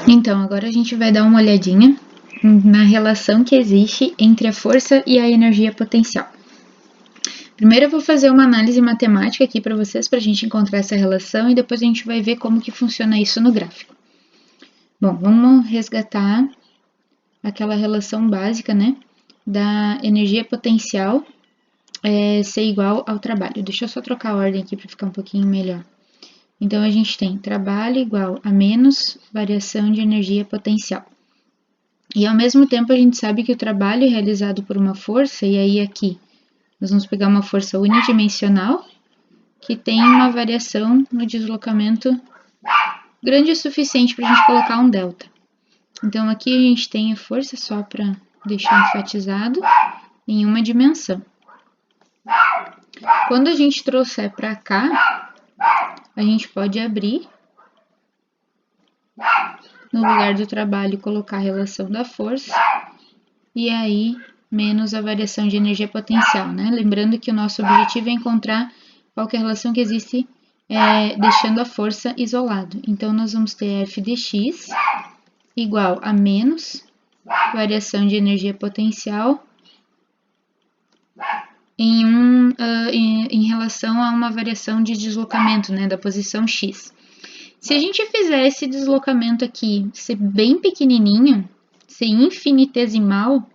Então, agora a gente vai dar uma olhadinha na relação que existe entre a força e a energia potencial. Primeiro eu vou fazer uma análise matemática aqui para vocês, para a gente encontrar essa relação, e depois a gente vai ver como que funciona isso no gráfico. Bom, vamos resgatar aquela relação básica, né, da energia potencial ser igual ao trabalho. Deixa eu só trocar a ordem aqui para ficar um pouquinho melhor. Então, a gente tem trabalho igual a menos variação de energia potencial. E, ao mesmo tempo, a gente sabe que o trabalho é realizado por uma força, e aí aqui nós vamos pegar uma força unidimensional, que tem uma variação no deslocamento grande o suficiente para a gente colocar um delta. Então, aqui a gente tem a força, só para deixar enfatizado, em uma dimensão. Quando a gente trouxer para cá, a gente pode abrir no lugar do trabalho colocar a relação da força e aí menos a variação de energia potencial, né? Lembrando que o nosso objetivo é encontrar qual que é a relação que existe deixando a força isolado. Então, nós vamos ter F de x igual a menos variação de energia potencial em relação a uma variação de deslocamento, né, da posição x. Se a gente fizer esse deslocamento aqui ser bem pequenininho, ser infinitesimal,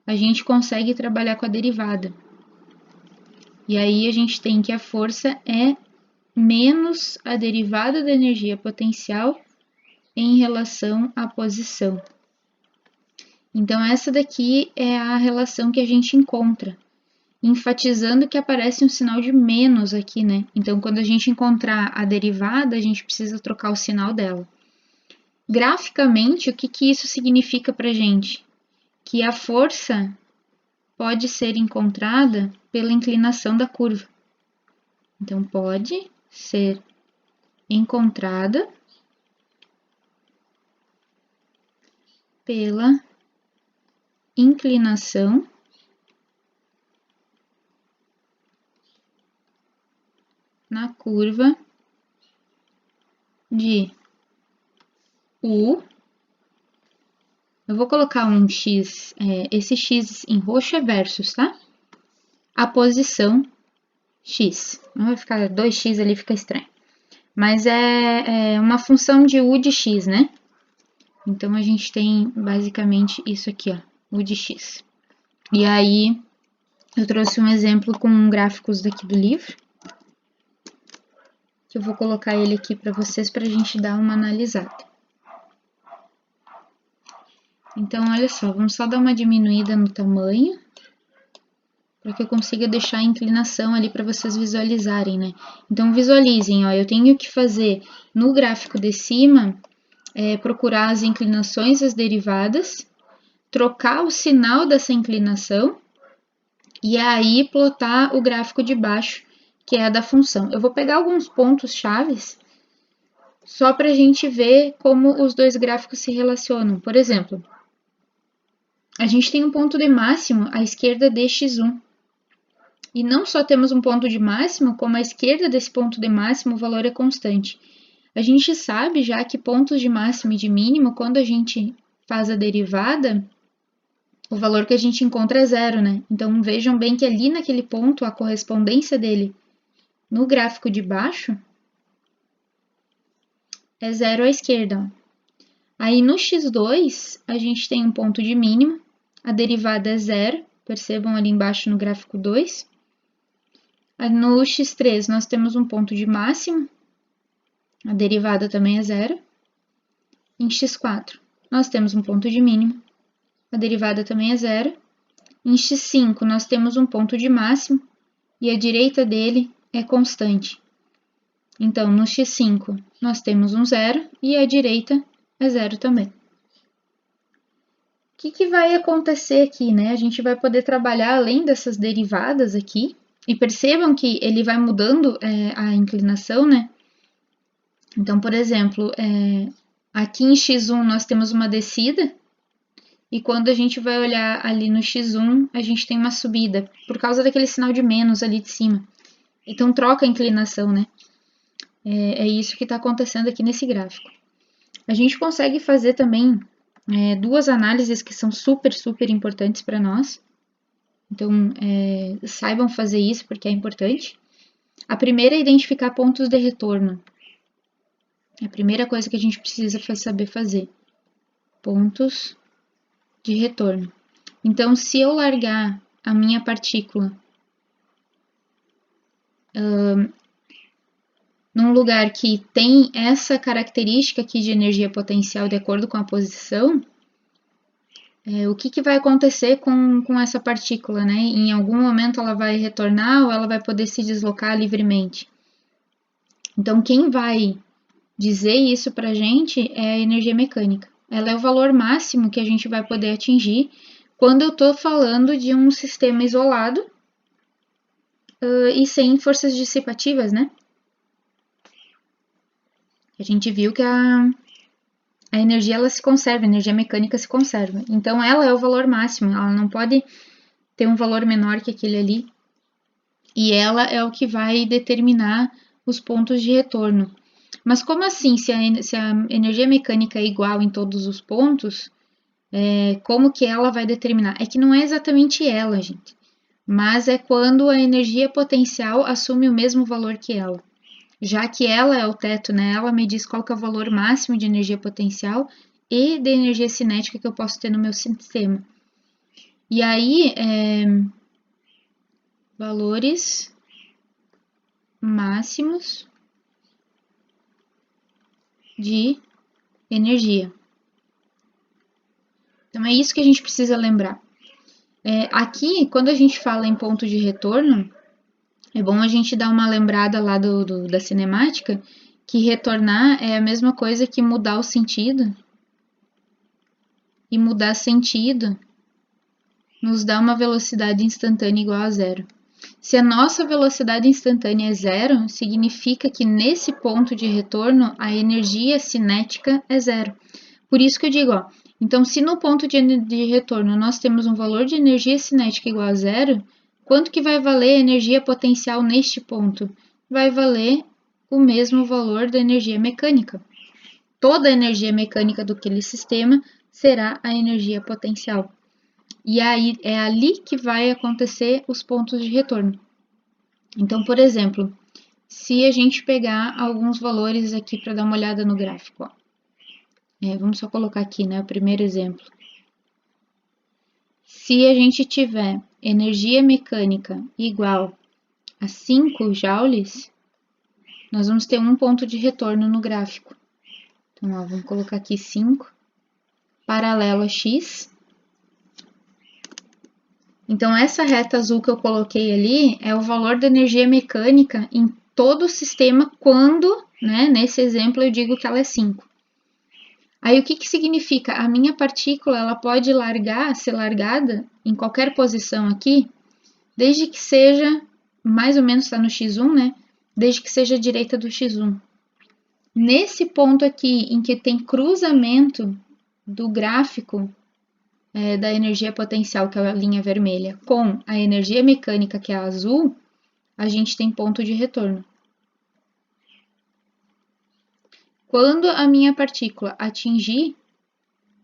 a gente consegue trabalhar com a derivada. E aí a gente tem que a força é menos a derivada da energia potencial em relação à posição. Então, essa daqui é a relação que a gente encontra, enfatizando que aparece um sinal de menos aqui, né? Então, quando a gente encontrar a derivada, a gente precisa trocar o sinal dela. Graficamente, o que isso significa para a gente? Que a força pode ser encontrada pela inclinação da curva. Então, pode ser encontrada pela inclinação na curva de U. Eu vou colocar um X, esse X em roxo é versus, tá? A posição X. Não vai ficar 2x ali, fica estranho. Mas é uma função de U de X, né? Então, a gente tem basicamente isso aqui, ó, U de X. E aí, eu trouxe um exemplo com gráficos daqui do livro, que eu vou colocar ele aqui para vocês, para a gente dar uma analisada. Então, olha só, vamos só dar uma diminuída no tamanho, para que eu consiga deixar a inclinação ali para vocês visualizarem, né? Então, visualizem, ó, eu tenho que fazer no gráfico de cima, procurar as inclinações, as derivadas, trocar o sinal dessa inclinação, e aí plotar o gráfico de baixo, que é a da função. Eu vou pegar alguns pontos chaves, só para a gente ver como os dois gráficos se relacionam. Por exemplo, a gente tem um ponto de máximo à esquerda de x1. E não só temos um ponto de máximo, como à esquerda desse ponto de máximo o valor é constante. A gente sabe já que pontos de máximo e de mínimo, quando a gente faz a derivada, o valor que a gente encontra é zero, né? Então, vejam bem que ali naquele ponto, a correspondência dele no gráfico de baixo é zero à esquerda. Aí, no x2, a gente tem um ponto de mínimo, a derivada é zero, percebam ali embaixo no gráfico 2. No x3, nós temos um ponto de máximo, a derivada também é zero. Em x4, nós temos um ponto de mínimo, a derivada também é zero. Em x5, nós temos um ponto de máximo e a direita dele é constante. Então, no x5, nós temos um zero e a direita é zero também. O que vai acontecer aqui, né? A gente vai poder trabalhar além dessas derivadas aqui, e percebam que ele vai mudando a inclinação, né? Então, por exemplo, aqui em x1 nós temos uma descida, e quando a gente vai olhar ali no x1, a gente tem uma subida, por causa daquele sinal de menos ali de cima. Então, troca a inclinação, né? É isso que está acontecendo aqui nesse gráfico. A gente consegue fazer também duas análises que são super, super importantes para nós. Então, saibam fazer isso porque é importante. A primeira é identificar pontos de retorno. É a primeira coisa que a gente precisa saber fazer. Pontos de retorno. Então, se eu largar a minha partícula num lugar que tem essa característica aqui de energia potencial de acordo com a posição, o que vai acontecer com essa partícula, né? Em algum momento ela vai retornar ou ela vai poder se deslocar livremente. Então, quem vai dizer isso pra gente é a energia mecânica. Ela é o valor máximo que a gente vai poder atingir quando eu estou falando de um sistema isolado e sem forças dissipativas, né? A gente viu que a energia ela se conserva, a energia mecânica se conserva. Então, ela é o valor máximo, ela não pode ter um valor menor que aquele ali. E ela é o que vai determinar os pontos de retorno. Mas como assim, se a energia mecânica é igual em todos os pontos, como que ela vai determinar? É que não é exatamente ela, gente, mas é quando a energia potencial assume o mesmo valor que ela. Já que ela é o teto, né? Ela me diz qual que é o valor máximo de energia potencial e de energia cinética que eu posso ter no meu sistema. E aí, valores máximos de energia. Então, é isso que a gente precisa lembrar. Aqui, quando a gente fala em ponto de retorno, é bom a gente dar uma lembrada lá da cinemática, que retornar é a mesma coisa que mudar o sentido. E mudar sentido nos dá uma velocidade instantânea igual a zero. Se a nossa velocidade instantânea é zero, significa que nesse ponto de retorno a energia cinética é zero. Por isso que eu digo, então se no ponto de retorno nós temos um valor de energia cinética igual a zero, quanto que vai valer a energia potencial neste ponto? Vai valer o mesmo valor da energia mecânica. Toda a energia mecânica daquele sistema será a energia potencial. E aí é ali que vai acontecer os pontos de retorno. Então, por exemplo, se a gente pegar alguns valores aqui para dar uma olhada no gráfico, vamos só colocar aqui, né, o primeiro exemplo. Se a gente tiver energia mecânica igual a 5 joules, nós vamos ter um ponto de retorno no gráfico. Então, vamos colocar aqui 5, paralelo a x. Então, essa reta azul que eu coloquei ali é o valor da energia mecânica em todo o sistema quando, né, nesse exemplo eu digo que ela é 5. Aí, o que significa? A minha partícula, ela pode ser largada em qualquer posição aqui, desde que seja, mais ou menos está no x1, né? Desde que seja a direita do x1. Nesse ponto aqui, em que tem cruzamento do gráfico da energia potencial, que é a linha vermelha, com a energia mecânica, que é a azul, a gente tem ponto de retorno. Quando a minha partícula atingir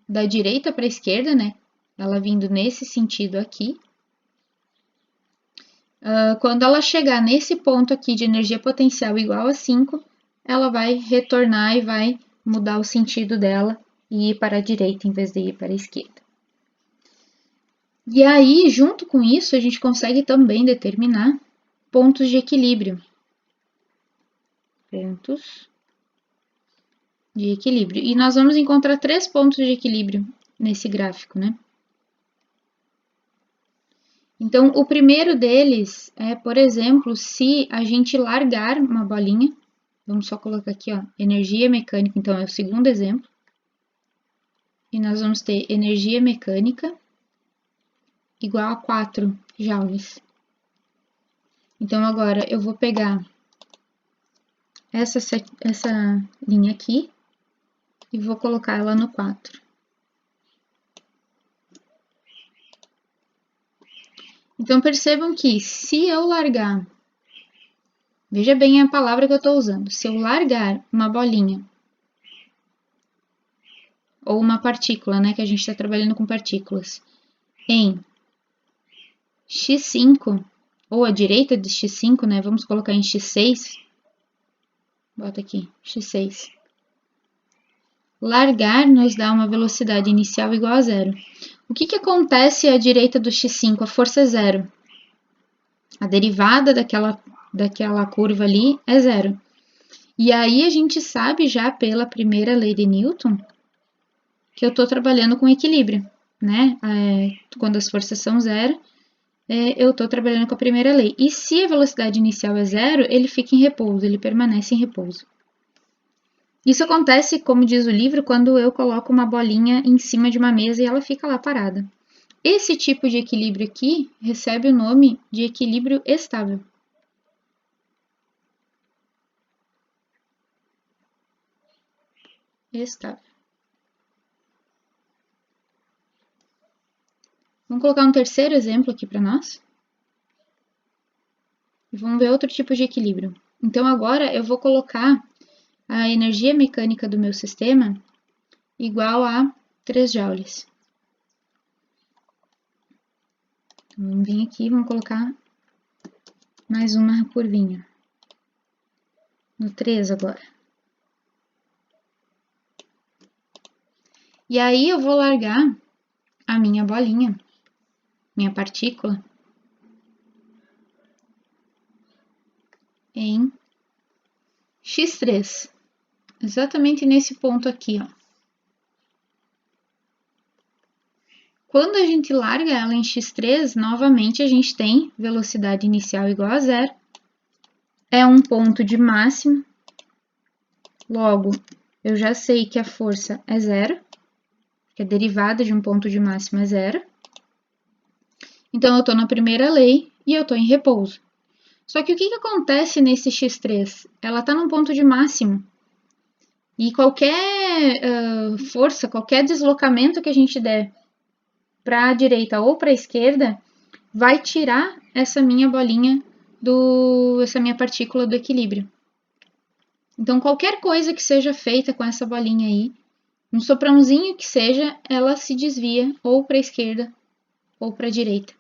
da direita para a esquerda, né? Ela vindo nesse sentido aqui. Quando ela chegar nesse ponto aqui de energia potencial igual a 5, ela vai retornar e vai mudar o sentido dela e ir para a direita em vez de ir para a esquerda. E aí, junto com isso, a gente consegue também determinar pontos de equilíbrio. Pontos de equilíbrio. E nós vamos encontrar 3 pontos de equilíbrio nesse gráfico, né? Então, o primeiro deles é, por exemplo, se a gente largar uma bolinha, vamos só colocar aqui, energia mecânica, então é o segundo exemplo. E nós vamos ter energia mecânica igual a 4 joules. Então, agora eu vou pegar essa linha aqui e vou colocar ela no 4. Então, percebam que se eu largar, veja bem a palavra que eu estou usando, se eu largar uma bolinha ou uma partícula, né, que a gente está trabalhando com partículas, em x5, ou a direita de x5, né, vamos colocar em x6, bota aqui, x6. Largar nos dá uma velocidade inicial igual a zero. O que acontece à direita do x5? A força é zero. A derivada daquela curva ali é zero. E aí a gente sabe já pela primeira lei de Newton que eu estou trabalhando com equilíbrio, né? Quando as forças são zero, eu estou trabalhando com a primeira lei. E se a velocidade inicial é zero, ele fica em repouso, ele permanece em repouso. Isso acontece, como diz o livro, quando eu coloco uma bolinha em cima de uma mesa e ela fica lá parada. Esse tipo de equilíbrio aqui recebe o nome de equilíbrio estável. Estável. Vamos colocar um terceiro exemplo aqui para nós. E vamos ver outro tipo de equilíbrio. Então, agora eu vou colocar a energia mecânica do meu sistema igual a 3 joules. Então, vamos vir aqui e vamos colocar mais uma curvinha. No 3 agora. E aí eu vou largar a minha bolinha, minha partícula, em x3. Exatamente nesse ponto aqui, ó. Quando a gente larga ela em x3, novamente a gente tem velocidade inicial igual a zero. É um ponto de máximo. Logo, eu já sei que a força é zero, que a derivada de um ponto de máximo é zero. Então, eu estou na primeira lei e eu estou em repouso. Só que o que acontece nesse x3? Ela está num ponto de máximo. E qualquer força, qualquer deslocamento que a gente der para a direita ou para a esquerda, vai tirar essa minha bolinha, essa minha partícula do equilíbrio. Então, qualquer coisa que seja feita com essa bolinha aí, um soprãozinho que seja, ela se desvia ou para a esquerda ou para a direita.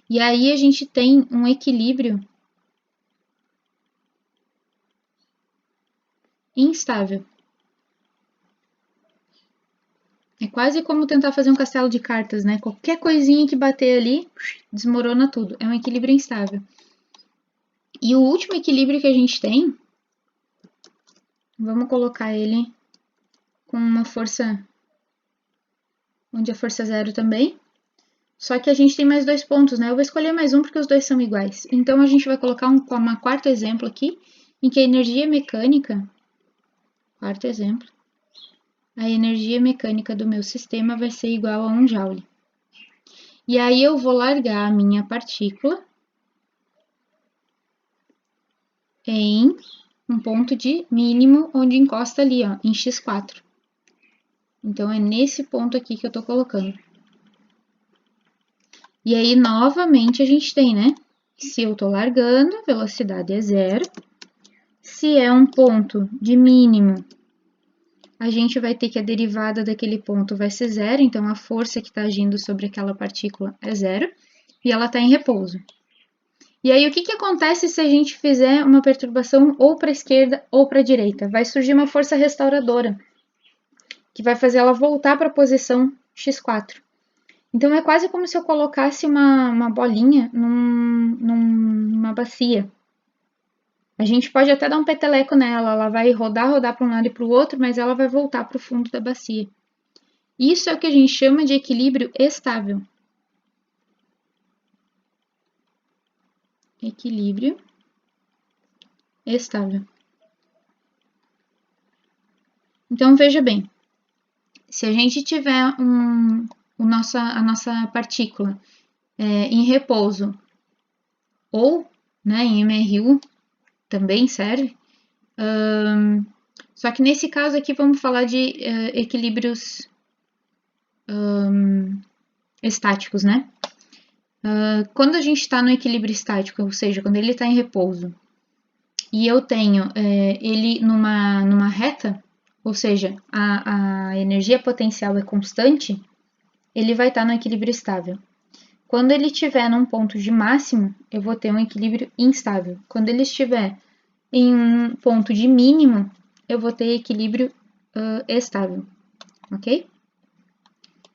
E aí a gente tem um equilíbrio instável. É quase como tentar fazer um castelo de cartas, né? Qualquer coisinha que bater ali, desmorona tudo. É um equilíbrio instável. E o último equilíbrio que a gente tem, vamos colocar ele com uma força, onde a força é zero também. Só que a gente tem mais 2 pontos, né? Eu vou escolher mais um porque os dois são iguais. Então, a gente vai colocar um quarto exemplo aqui, em que a energia mecânica, quarto exemplo, a energia mecânica do meu sistema vai ser igual a 1 joule. E aí, eu vou largar a minha partícula em um ponto de mínimo, onde encosta ali, ó, em x4. Então, é nesse ponto aqui que eu tô colocando. E aí, novamente, a gente tem, né? Se eu tô largando, a velocidade é zero. Se é um ponto de mínimo, a gente vai ter que a derivada daquele ponto vai ser zero, então a força que está agindo sobre aquela partícula é zero, e ela está em repouso. E aí, o que acontece se a gente fizer uma perturbação ou para a esquerda ou para a direita? Vai surgir uma força restauradora, que vai fazer ela voltar para a posição x4. Então, é quase como se eu colocasse uma bolinha numa bacia. A gente pode até dar um peteleco nela, ela vai rodar para um lado e para o outro, mas ela vai voltar para o fundo da bacia. Isso é o que a gente chama de equilíbrio estável. Equilíbrio estável. Então, veja bem, se a gente tiver a nossa partícula em repouso ou em MRU, também serve, só que nesse caso aqui vamos falar de equilíbrios estáticos, né? Quando a gente está no equilíbrio estático, ou seja, quando ele está em repouso, e eu tenho ele numa reta, ou seja, a energia potencial é constante, ele vai estar no equilíbrio estável. Quando ele estiver num ponto de máximo, eu vou ter um equilíbrio instável. Quando ele estiver em um ponto de mínimo, eu vou ter equilíbrio estável, ok?